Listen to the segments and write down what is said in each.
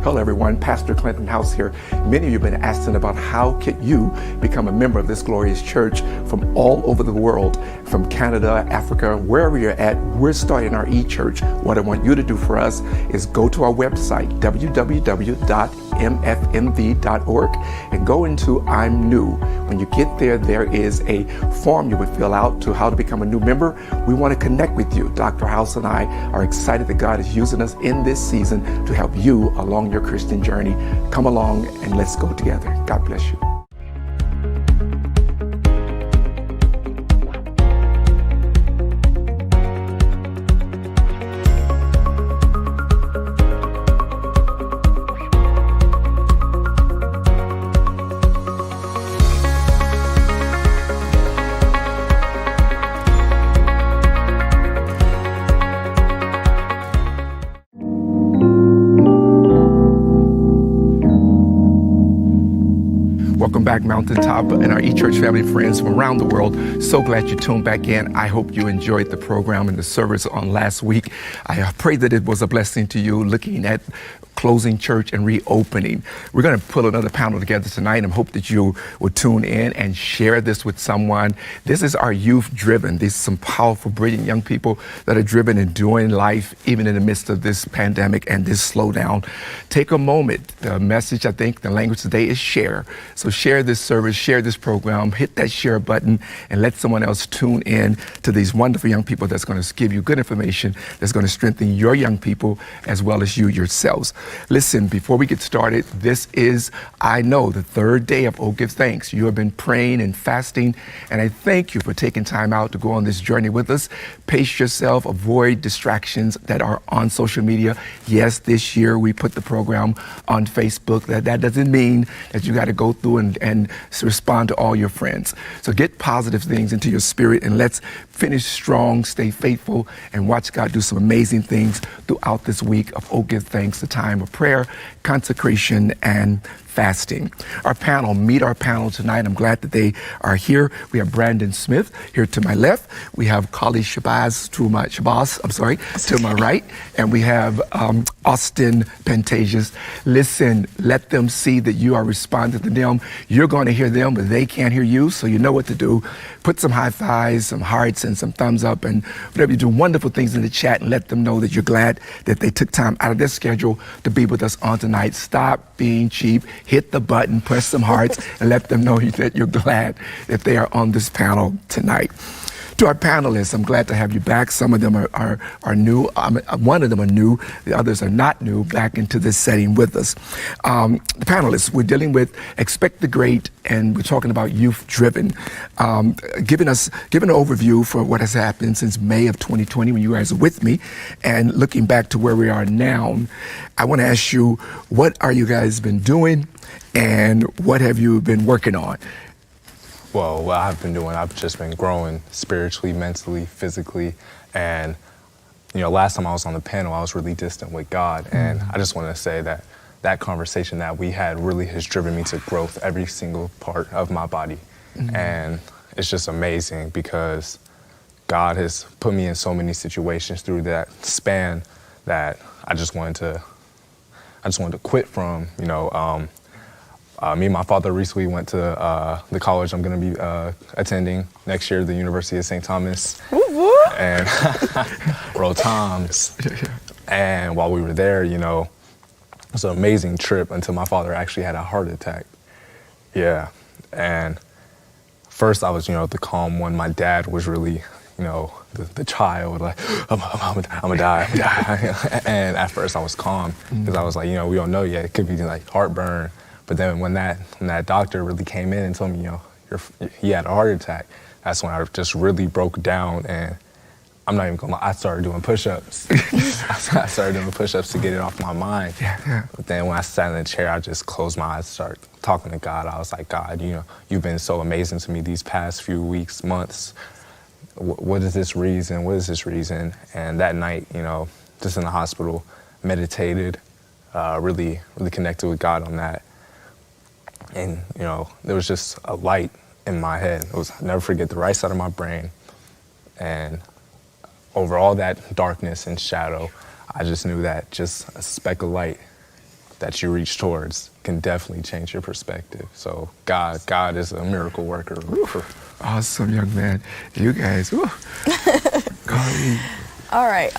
Hello everyone, Pastor Clinton House here. Many of you have been asking about how can you become a member of this glorious church from all over the world, from Canada, Africa, wherever you're at. We're starting our e-church. What I want you to do for us is go to our website, www.mfmv.org, and go into I'm New. When you get there, there is a form you would fill out to how to become a new member. We want to connect with you. Dr. House and I are excited that God is using us in this season to help you along your Christian journey. Come along and let's go together. God bless you. Welcome back, Mountaintop, and our e-church family friends from around the world. So glad you tuned back in. I hope you enjoyed the program and the service on last week. I pray that it was a blessing to you looking at closing church and reopening. We're going to pull another panel together tonight and hope that you will tune in and share this with someone. This is our youth driven. These are some powerful, brilliant young people that are driven and doing life even in the midst of this pandemic and this slowdown. Take a moment. The message, I think, the language today is share. So share this service, share this program, hit that share button, and let someone else tune in to these wonderful young people that's going to give you good information that's going to strengthen your young people as well as you yourselves. Listen, before we get started, this is, I know, the third day of Oh Give Thanks. You have been praying and fasting, and I thank you for taking time out to go on this journey with us. Pace yourself, avoid distractions that are on social media. Yes, this year we put the program on Facebook. That doesn't mean that you got to go through and respond to all your friends. So get positive things into your spirit, and let's finish strong, stay faithful, and watch God do some amazing things throughout this week of Oh Give Thanks, the time of prayer, consecration, and fasting. Meet our panel tonight. I'm glad that they are here. We have Brandon Smith here to my left. We have Kali Shabazz to my right. And we have Austin Pentasius. Listen, let them see that you are responding to them. You're going to hear them, but they can't hear you, so you know what to do. Put some high fives, some hearts, and some thumbs up, and whatever you do, wonderful things in the chat, and let them know that you're glad that they took time out of their schedule to be with us on tonight. Stop being cheap. Hit the button, press some hearts, and let them know that you're glad that they are on this panel tonight. To our panelists, I'm glad to have you back. Some of them are new. One of them are new. The others are not new, back into this setting with us. The panelists, we're dealing with Expect the Great, and we're talking about youth driven. Giving an overview for what has happened since May of 2020 when you guys are with me, and looking back to where we are now. I want to ask you, what are you guys been doing, and what have you been working on? Well, what I've been doing, I've just been growing spiritually, mentally, physically. And, last time I was on the panel, I was really distant with God. And I just want to say that that conversation that we had really has driven me to growth every single part of my body. And it's just amazing because God has put me in so many situations through that span that I just wanted to quit from, me and my father recently went to the college I'm going to be attending next year, the University of St. Thomas. And Roll Toms. And while we were there, it was an amazing trip until my father actually had a heart attack. Yeah. And first I was, the calm one. My dad was really, the child, like, I'm gonna die. And at first I was calm because I was like, we don't know yet. It could be like heartburn. But then when that doctor really came in and told me, he had a heart attack, that's when I just really broke down, and I'm not even gonna lie, I started doing push-ups. I started doing push-ups to get it off my mind. Yeah. But then when I sat in the chair, I just closed my eyes, started talking to God. I was like, God, you've been so amazing to me these past few weeks, months. What is this reason? What is this reason? And that night, just in the hospital, meditated, really connected with God on that. And, there was just a light in my head. I'll never forget the right side of my brain. And over all that darkness and shadow, I just knew that just a speck of light that you reach towards can definitely change your perspective. So God is a miracle worker. Awesome, young man. You guys, woo. Carly. All right.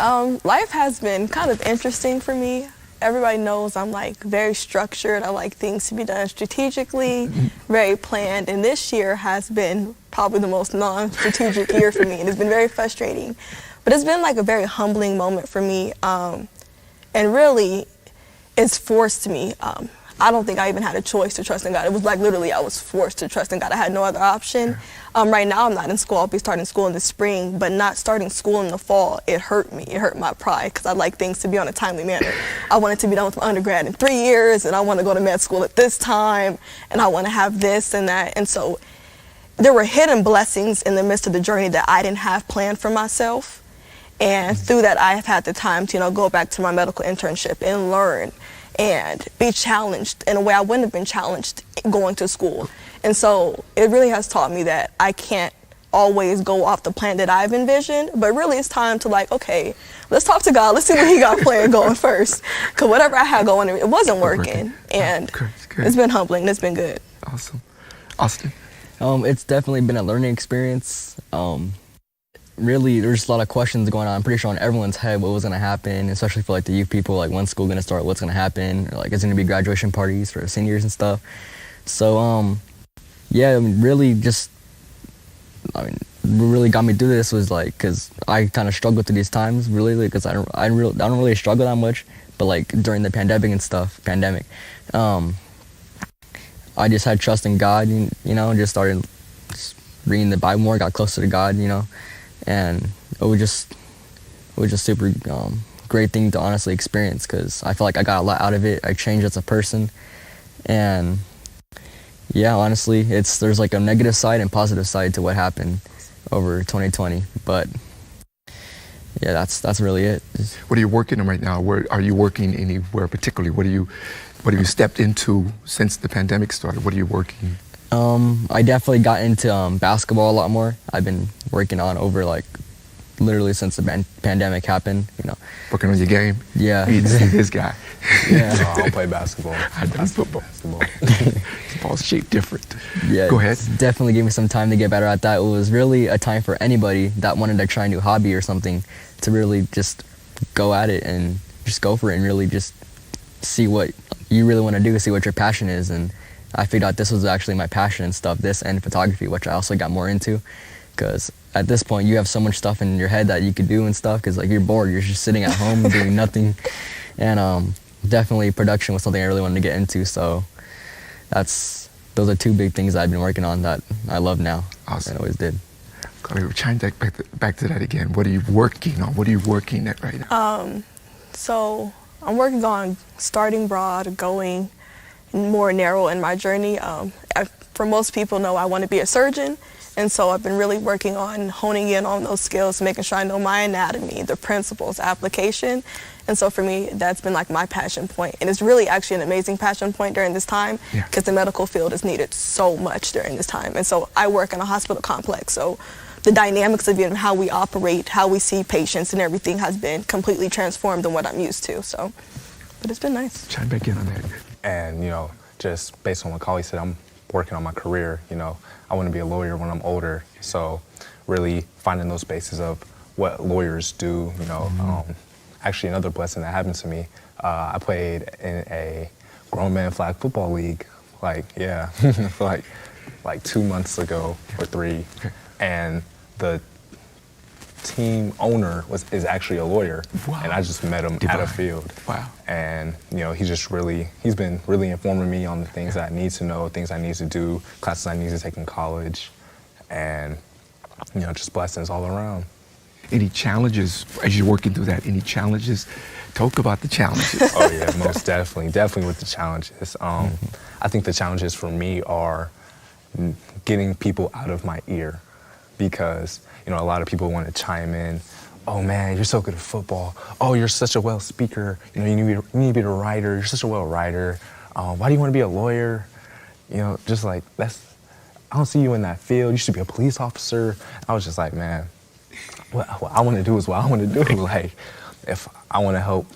Life has been kind of interesting for me. Everybody knows I'm like very structured. I like things to be done strategically, very planned. And this year has been probably the most non-strategic year for me. And it's been very frustrating. But it's been like a very humbling moment for me. And really, it's forced me. I don't think I even had a choice to trust in God. It was like literally I was forced to trust in God. I had no other option. Right now I'm not in school. I'll be starting school in the spring, but not starting school in the fall, it hurt me. It hurt my pride because I like things to be on a timely manner. I want it to be done with my undergrad in 3 years, and I want to go to med school at this time, and I want to have this and that. And so there were hidden blessings in the midst of the journey that I didn't have planned for myself. And through that, I have had the time to, go back to my medical internship and learn and be challenged in a way I wouldn't have been challenged going to school. And so it really has taught me that I can't always go off the plan that I've envisioned, but really it's time to okay, let's talk to God. Let's see what he got planned going first. Because whatever I had going, it wasn't working. And Good. it's been humbling. It's been good. Awesome. Austin. It's definitely been a learning experience. Really, there's a lot of questions going on. I'm pretty sure on everyone's head what was going to happen, especially for the youth people, when's school going to start, what's going to happen, or is going to be graduation parties for seniors and stuff. So, yeah, really what really got me through this was because I kind of struggled through these times, really, because I don't really struggle that much, but during the pandemic, I just had trust in God, just started reading the Bible more, got closer to God, and it was just super great thing to honestly experience because I feel like I got a lot out of it. I changed as a person, and yeah, honestly, there's a negative side and positive side to what happened over 2020. But yeah, that's really it. What are you working on right now? Where are you working anywhere particularly? What have you stepped into since the pandemic started? What are you working? I definitely got into basketball a lot more. I've been working on over literally since the pandemic happened, Working on your game? Yeah. He's his guy. Yeah. No, I don't play basketball. I do football. Ball's shaped different. Yeah. Go ahead. It's definitely gave me some time to get better at that. It was really a time for anybody that wanted to try a new hobby or something to really just go at it and just go for it and really just see what you really want to do, see what your passion is. And I figured out this was actually my passion and stuff, this and photography, which I also got more into because at this point you have so much stuff in your head that you could do and stuff because you're bored, you're just sitting at home doing nothing. And definitely production was something I really wanted to get into, so those are two big things I've been working on that I love now. Awesome. And always did. Carly, chime back to that again. What are you working on? What are you working at right now? So I'm working on starting broad, going more narrow in my journey. For most people know I want to be a surgeon, and so I've been really working on honing in on those skills, making sure I know my anatomy, the principles, application. And so for me, that's been my passion point. And it's really actually an amazing passion point during this time because the medical field is needed so much during this time. And so I work in a hospital complex, so the dynamics of how we operate, how we see patients and everything has been completely transformed than what I'm used to. So, but it's been nice. Chime back in on that. And, just based on what Carly said, I'm working on my career. I want to be a lawyer when I'm older. So really finding those bases of what lawyers do, Actually, another blessing that happened to me, I played in a grown man flag football league, for 2 months ago or 3. And the team owner is actually a lawyer. Wow. And I just met him at a field. Wow. And he's been really informing me on the things that I need to know, things I need to do, classes I need to take in college, and just blessings all around. Any challenges as you're working through that? Any challenges? Talk about the challenges. Oh yeah, most definitely with the challenges. I think the challenges for me are getting people out of my ear, because a lot of people want to chime in. Oh man, you're so good at football. Oh, you're such a well speaker. You need to be a writer. You're such a well writer. Why do you want to be a lawyer? Just that's. I don't see you in that field. You should be a police officer. I was just like, man, what I want to do is what I want to do. If I want to help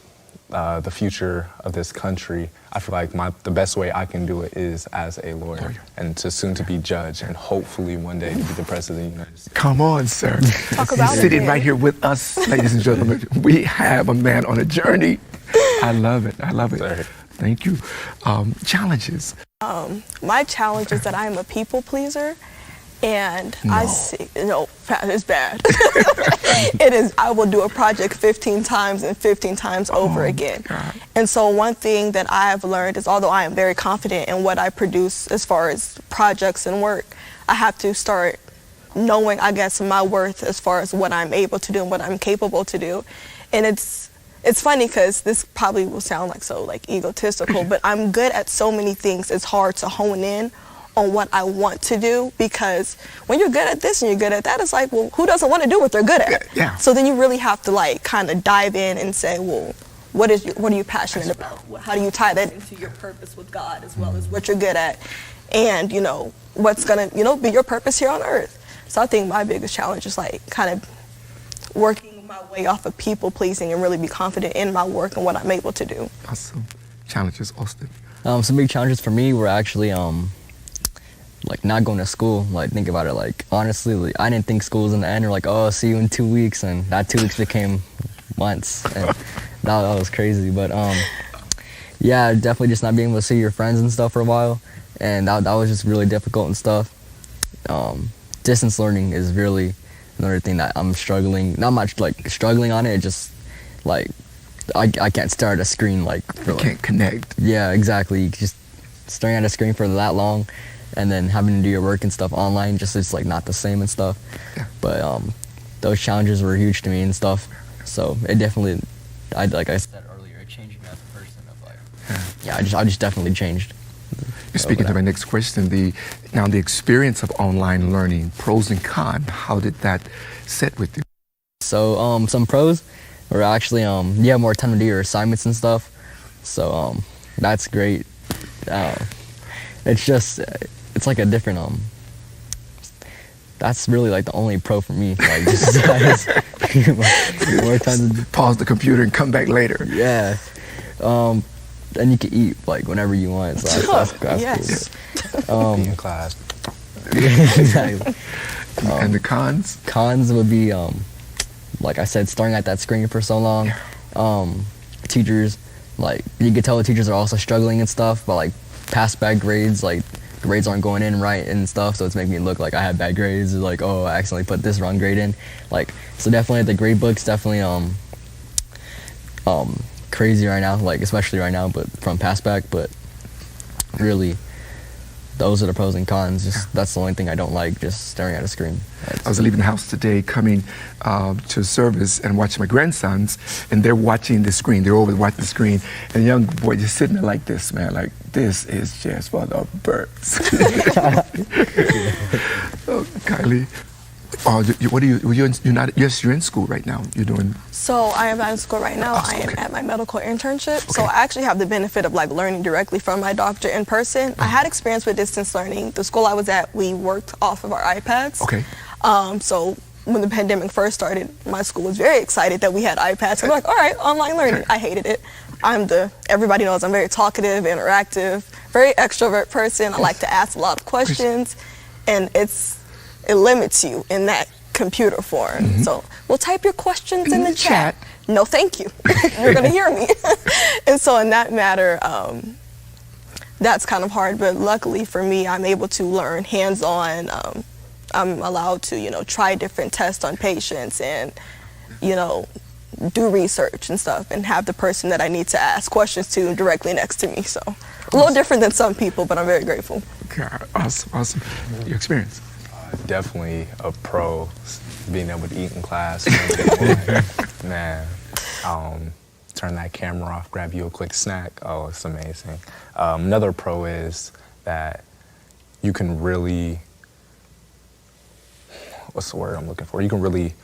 the future of this country, I feel like the best way I can do it is as a lawyer and to soon to be judge and hopefully one day to be the president of the United States. Come on, sir. Talk about it, Sitting man. right here with us, ladies and gentlemen. We have a man on a journey. I love it. I love it. Sorry. Thank you. Challenges. My challenge is that I am a people pleaser, and No. it's bad. It is. I will do a project 15 times and 15 times over again. God. And so one thing that I have learned is, although I am very confident in what I produce as far as projects and work, I have to start knowing, I guess, my worth as far as what I'm able to do and what I'm capable to do. And it's funny because this probably will sound like so egotistical, but I'm good at so many things. It's hard to hone in on what I want to do, because when you're good at this and you're good at that, it's like, well, who doesn't want to do what they're good at? Yeah. So then you really have to kind of dive in and say, well, what are you passionate about? How do you tie that into your purpose with God, as well as what you're good at, and what's gonna be your purpose here on earth. So I think my biggest challenge is kind of working my way off of people pleasing and really be confident in my work and what I'm able to do. Awesome. Challenges, Austin. Some big challenges for me were actually not going to school. Think about it. Honestly, I didn't think school was in the end. Or oh, see you in 2 weeks, and that 2 weeks became months, and that was crazy. But yeah, definitely just not being able to see your friends and stuff for a while, and that was just really difficult and stuff. Distance learning is really another thing that I'm struggling. Not much struggling on it. It just I can't stare at a screen for Can't connect. Yeah, exactly. Just staring at a screen for that long, and then having to do your work and stuff online, just it's not the same and stuff. Yeah. But those challenges were huge to me and stuff. So it definitely, like I said earlier, it changed me as a person. I just definitely changed. You're speaking to my next question. The experience of online learning, pros and cons. How did that sit with you? So some pros were actually you have more time to do your assignments and stuff. So that's great. It's just it's a different that's really the only pro for me. Just more time to Pause the computer and come back later. yeah. And you can eat whenever you want. So that's Yes. cool. Be in class. Exactly. And the cons? Cons would be like I said, staring at that screen for so long. Teachers, you could tell the teachers are also struggling and stuff, but past bad grades, grades aren't going in right and stuff, so it's making me look like I had bad grades, or oh, I accidentally put this wrong grade in. So definitely the grade book's definitely crazy right now, especially right now, but from past back, but really those are the pros and cons. Just that's the only thing I don't like, just staring at a screen. I was leaving the house today, coming to service and watching my grandsons, and they're watching the screen. They're over watching the screen, and a young boy just sitting there like this, man, this is just for the birds. Oh, Kylie, what are you're not? Yes, you're in school right now. You're doing. So I am not in school right now. I am at my medical internship. So I actually have the benefit of learning directly from my doctor in person. I had experience with distance learning. The school I was at, we worked off of our iPads. Okay. So when the pandemic first started, my school was very excited that we had iPads. We're all right, online learning. I hated it. Everybody knows I'm very talkative, interactive, very extrovert person. I like to ask a lot of questions, and it limits you in that computer form. Mm-hmm. So we'll type your questions in the chat. No, thank you. You're going to hear me. And so in that matter, that's kind of hard. But luckily for me, I'm able to learn hands-on. I'm allowed to, try different tests on patients and, do research and stuff and have the person that I need to ask questions to directly next to me. So a little different than some people, but I'm very grateful. God, awesome. Your experience. Definitely a pro, being able to eat in class. Man, turn that camera off, grab you a quick snack. Oh, it's amazing. Another pro is that you can really, what's the word I'm looking for? You can really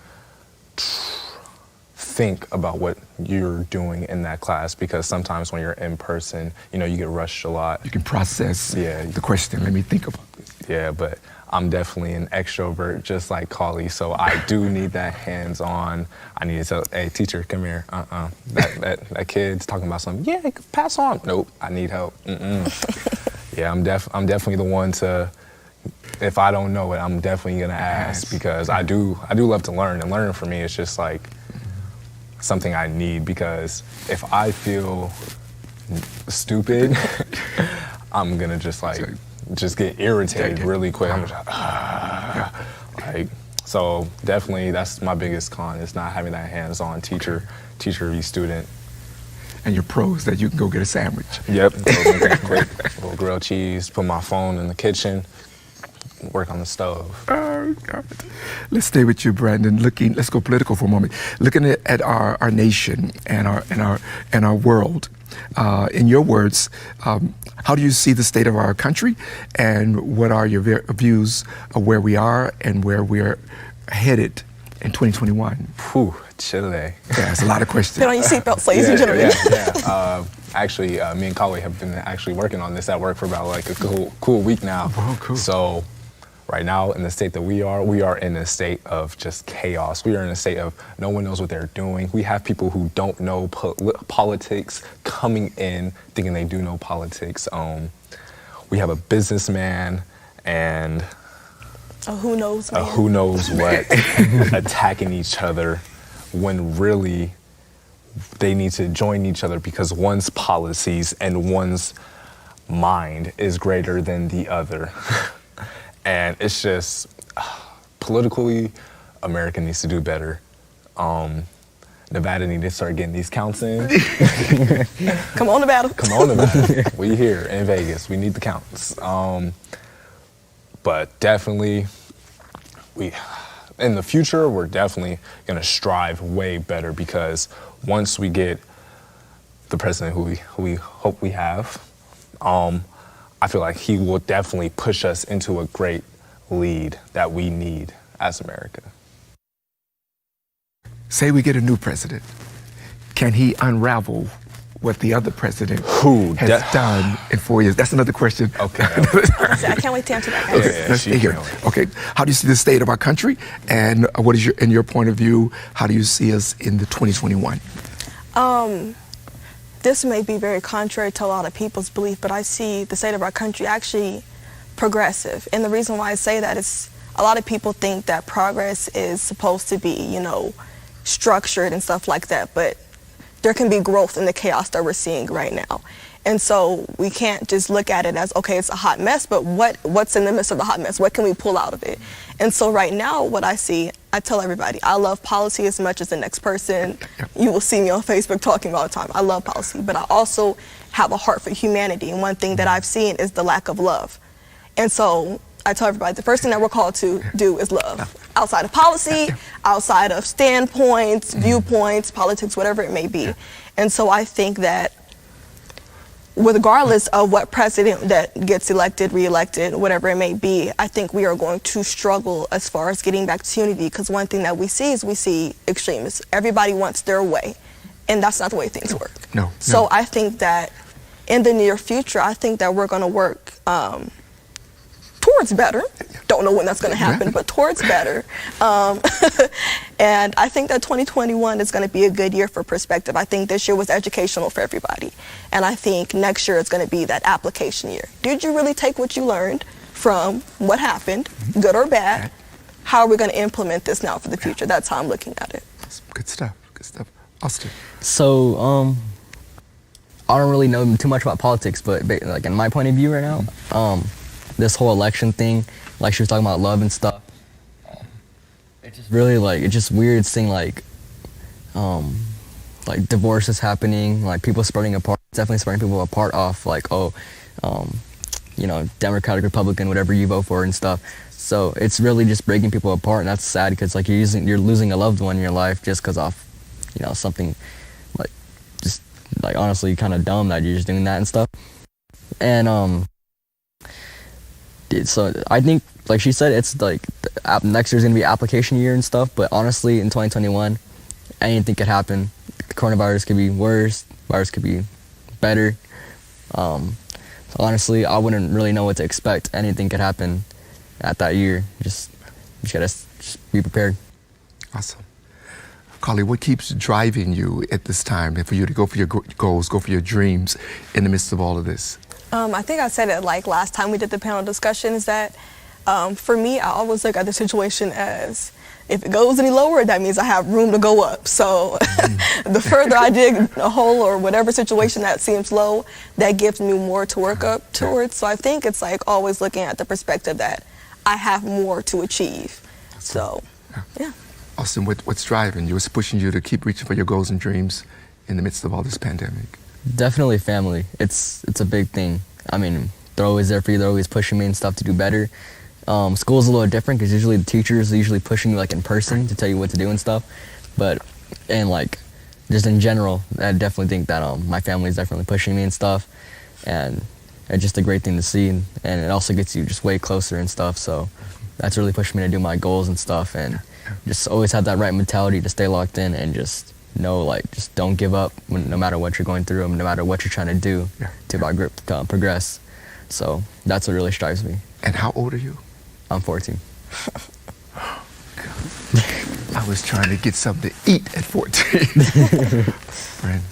think about what you're doing in that class, because sometimes when you're in person, you get rushed a lot. You can process Yeah. the question. Let me think about this. Yeah, but I'm definitely an extrovert, just like Carly. So I do need that hands-on. I need to tell, hey, teacher, come here. That kid's talking about something. Yeah, pass on. Nope, I need help. Yeah, I'm definitely the one to. If I don't know it, I'm definitely gonna ask because I do love to learn, and learning for me is just like something I need because if I feel stupid, I'm gonna just get irritated really quick. I'm just like, so definitely that's my biggest con is not having that hands-on teacher student. And your pros that you can go get a sandwich. Yep, little grilled cheese, put my phone in the kitchen, work on the stove. Oh, God. Let's stay with you, Brandon. Let's go political for a moment. Looking at our nation and our world. In your words, how do you see the state of our country, and what are your views of where we are and where we're headed in 2021? Whew, Chile. Yeah, that's a lot of questions. Put on your seatbelts, ladies and gentlemen. Yeah. Actually, me and Kali have been actually working on this at work for about like a cool week now. Oh, cool. So right now in the state that we are in a state of just chaos. We are in a state of no one knows what they're doing. We have people who don't know politics coming in thinking they do know politics. We have a businessman and Who knows, man? who knows what attacking each other when really they need to join each other because one's policies and one's mind is greater than the other. And it's just, politically, America needs to do better. Nevada needs to start getting these counts in. Come on, Nevada. Come on, Nevada. We here in Vegas. We need the counts. But definitely, in the future, we're definitely going to strive way better because once we get the president who we hope we have, I feel like he will definitely push us into a great lead that we need as America. Say we get a new president. Can he unravel what the other president has done in 4 years? That's another question. Okay. I can't wait to answer that. Okay, let's stay here. Okay, how do you see the state of our country, and what is in your point of view, how do you see us in the 2021? This may be very contrary to a lot of people's belief, but I see the state of our country actually progressive. And the reason why I say that is a lot of people think that progress is supposed to be, structured and stuff like that, but there can be growth in the chaos that we're seeing right now. And so we can't just look at it as, okay, it's a hot mess, but what's in the midst of the hot mess? What can we pull out of it? And so right now, what I see, I tell everybody, I love policy as much as the next person. You will see me on Facebook talking all the time. I love policy, but I also have a heart for humanity. And one thing that I've seen is the lack of love. And so I tell everybody, the first thing that we're called to do is love. Outside of policy, outside of standpoints, viewpoints, politics, whatever it may be. And so I think that regardless of what president that gets elected, reelected, whatever it may be, I think we are going to struggle as far as getting back to unity, because one thing that we see is we see extremists. Everybody wants their way, and that's not the way things work. No. So I think that in the near future, I think that we're going to work towards better. Don't know when that's going to happen, but towards better. And I think that 2021 is going to be a good year for perspective. I think this year was educational for everybody. And I think next year is going to be that application year. Did you really take what you learned from what happened, good or bad? How are we going to implement this now for the future? That's how I'm looking at it. Good stuff. Good stuff. Austin. So, I don't really know too much about politics, but like in my point of view right now, this whole election thing, like she was talking about love and stuff, it's just really it's just weird seeing like divorces happening, like people spreading apart, definitely spreading people apart off Democratic, Republican, whatever you vote for and stuff. So it's really just breaking people apart, and that's sad because like you're losing a loved one in your life just because of something like honestly kind of dumb that you're just doing that and stuff. And so I think, like she said, it's like next year's gonna be application year and stuff. But honestly, in 2021, anything could happen. The coronavirus could be worse. Virus could be better. So honestly, I wouldn't really know what to expect. Anything could happen at that year. Just gotta just be prepared. Awesome. Carly, what keeps driving you at this time and for you to go for your goals, go for your dreams in the midst of all of this? I think I said it like last time we did the panel discussion, is that for me, I always look at the situation as, if it goes any lower, that means I have room to go up. So the further I dig a hole or whatever situation that seems low, that gives me more to work up towards. So I think it's like always looking at the perspective that I have more to achieve. So, yeah. Austin, what's driving you? What's pushing you to keep reaching for your goals and dreams in the midst of all this pandemic? Definitely family. It's a big thing. I mean, they're always there for you. They're always pushing me and stuff to do better. School's a little different because usually the teachers are usually pushing you like in person to tell you what to do and stuff. And like, just in general, I definitely think that my family is definitely pushing me and stuff. And it's just a great thing to see. And it also gets you just way closer and stuff. So that's really pushing me to do my goals and stuff. And just always have that right mentality to stay locked in and just know, like, just don't give up no matter what you're going through and no matter what you're trying to do to progress. So that's what really strives me. And how old are you? I'm 14. I was trying to get something to eat at 14. Friend.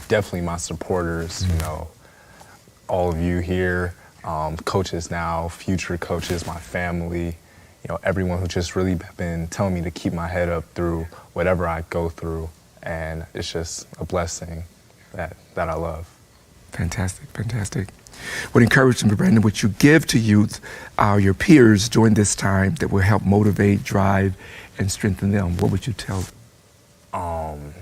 Definitely my supporters, you know, all of you here, coaches now, future coaches, my family, you know, everyone who just really been telling me to keep my head up through whatever I go through. And it's just a blessing that I love. Fantastic, fantastic. What encouragement, Brandon, would you give to youth, your peers during this time that will help motivate, drive, and strengthen them? What would you tell them?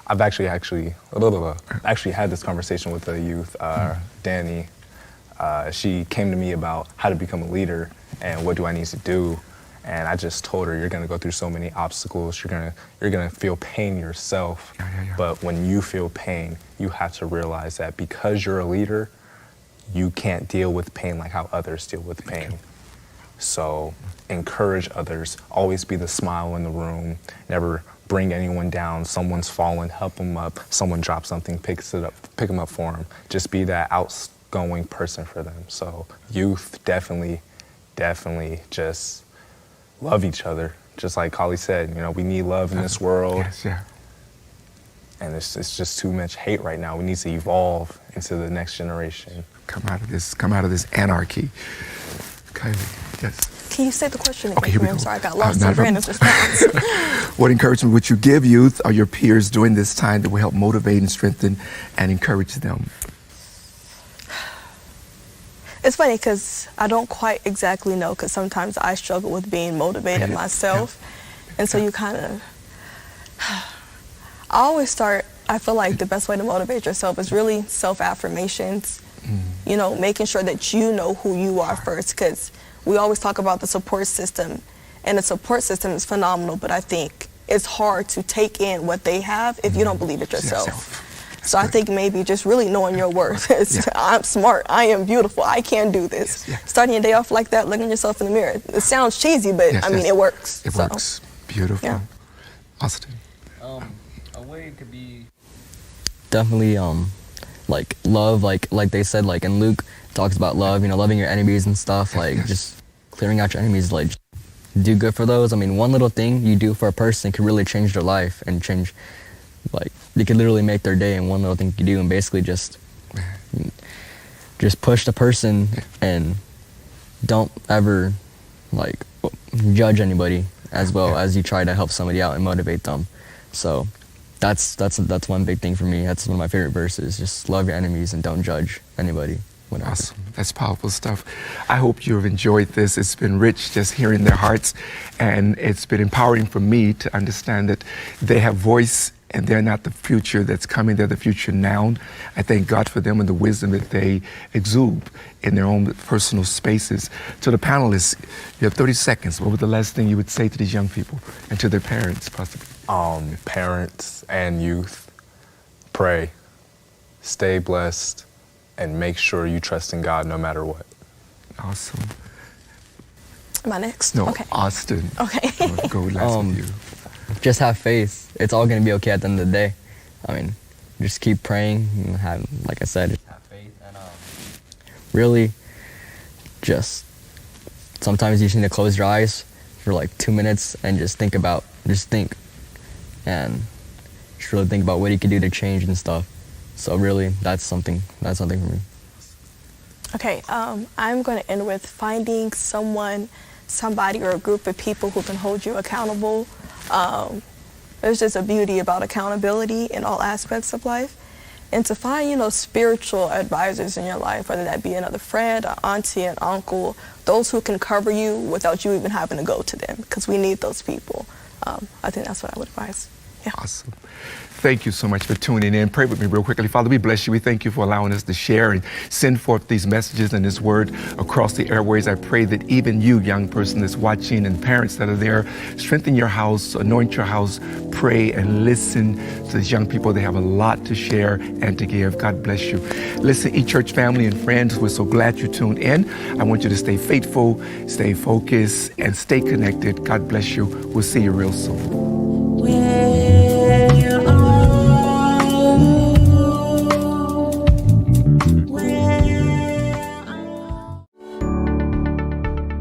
I've actually had this conversation with the youth, Danny. She came to me about how to become a leader and what do I need to do. And I just told her, you're gonna go through so many obstacles, you're gonna feel pain yourself. But when you feel pain, you have to realize that because you're a leader, you can't deal with pain like how others deal with pain. So encourage others, always be the smile in the room, never bring anyone down. Someone's fallen, help them up. Someone drops something, pick them up for them. Just be that outgoing person for them. So youth, definitely just love each other. Just like Carly said, you know, we need love in this world. Yes, yeah. And it's just too much hate right now. We need to evolve into the next generation. Come out of this anarchy. Kylie, yes. Can you say the question again? Okay, here we go. I'm sorry, I got lost in Brandon's response. What encouragement would you give youth or your peers during this time that will help motivate and strengthen and encourage them? It's funny because I don't quite exactly know, because sometimes I struggle with being motivated myself. And so you kind of, I feel like the best way to motivate yourself is really self-affirmations. You know, making sure that you know who you are first, because we always talk about the support system, and the support system is phenomenal, but I think it's hard to take in what they have if you don't believe it yourself. So I think maybe just really knowing your worth. I'm smart, I am beautiful, I can do this. Starting your day off like that, looking yourself in the mirror. It sounds cheesy, but I mean, it works. It works. Beautiful. Yeah. Austin. A way it could be definitely like love, like they said, like in Luke talks about love, you know, loving your enemies and stuff, like just clearing out your enemies, like do good for those. I mean, one little thing you do for a person could really change their life and change, like, you could literally make their day in one little thing you do, and basically just push the person and don't ever like judge anybody as well as you try to help somebody out and motivate them. So that's one big thing for me. That's one of my favorite verses. Just love your enemies and don't judge anybody. Whatever. Awesome. That's powerful stuff. I hope you've enjoyed this. It's been rich just hearing their hearts, and it's been empowering for me to understand that they have voice and they're not the future that's coming, they're the future now. I thank God for them and the wisdom that they exude in their own personal spaces. To the panelists, you have 30 seconds. What was the last thing you would say to these young people and to their parents, possibly? Parents and youth, pray, stay blessed, and make sure you trust in God no matter what. Awesome. Am I next? No, Okay. Austin. Okay. I'm gonna go last with you. Just have faith. It's all gonna be okay at the end of the day. I mean, just keep praying and have, like I said, just have faith and really just sometimes you just need to close your eyes for like 2 minutes and just think, and just really think about what you can do to change and stuff. So really, that's something for me. Okay, I'm going to end with finding somebody or a group of people who can hold you accountable. There's just a beauty about accountability in all aspects of life. And to find, spiritual advisors in your life, whether that be another friend, an auntie, an uncle, those who can cover you without you even having to go to them, because we need those people. I think that's what I would advise. Yeah. Awesome. Thank you so much for tuning in. Pray with me real quickly. Father, we bless you. We thank you for allowing us to share and send forth these messages and this word across the airways. I pray that even you, young person that's watching, and parents that are there, strengthen your house, anoint your house, pray and listen to these young people. They have a lot to share and to give. God bless you. Listen, eChurch family and friends, we're so glad you tuned in. I want you to stay faithful, stay focused, and stay connected. God bless you. We'll see you real soon.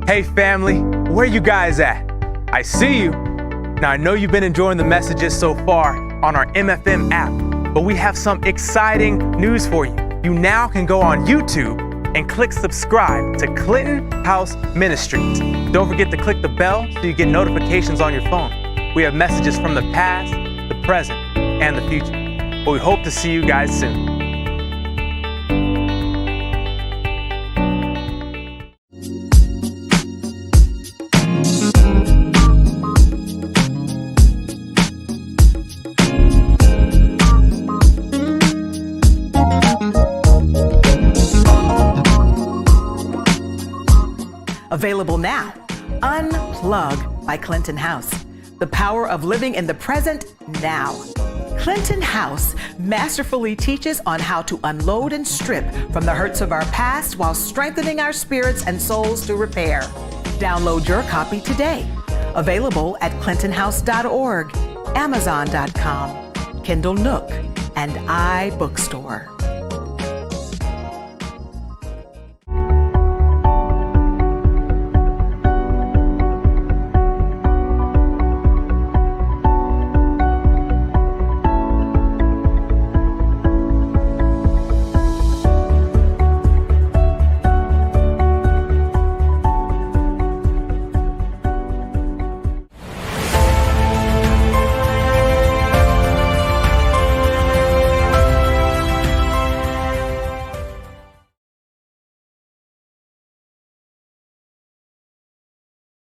Hey family, where you guys at? I see you. Now I know you've been enjoying the messages so far on our MFM app, but we have some exciting news for you. You now can go on YouTube and click subscribe to Clinton House Ministries. Don't forget to click the bell so you get notifications on your phone. We have messages from the past, the present, and the future. But we hope to see you guys soon. Available now, Unplug by Clinton House. The power of living in the present now. Clinton House masterfully teaches on how to unload and strip from the hurts of our past while strengthening our spirits and souls to repair. Download your copy today. Available at clintonhouse.org, amazon.com, Kindle Nook, and iBookstore.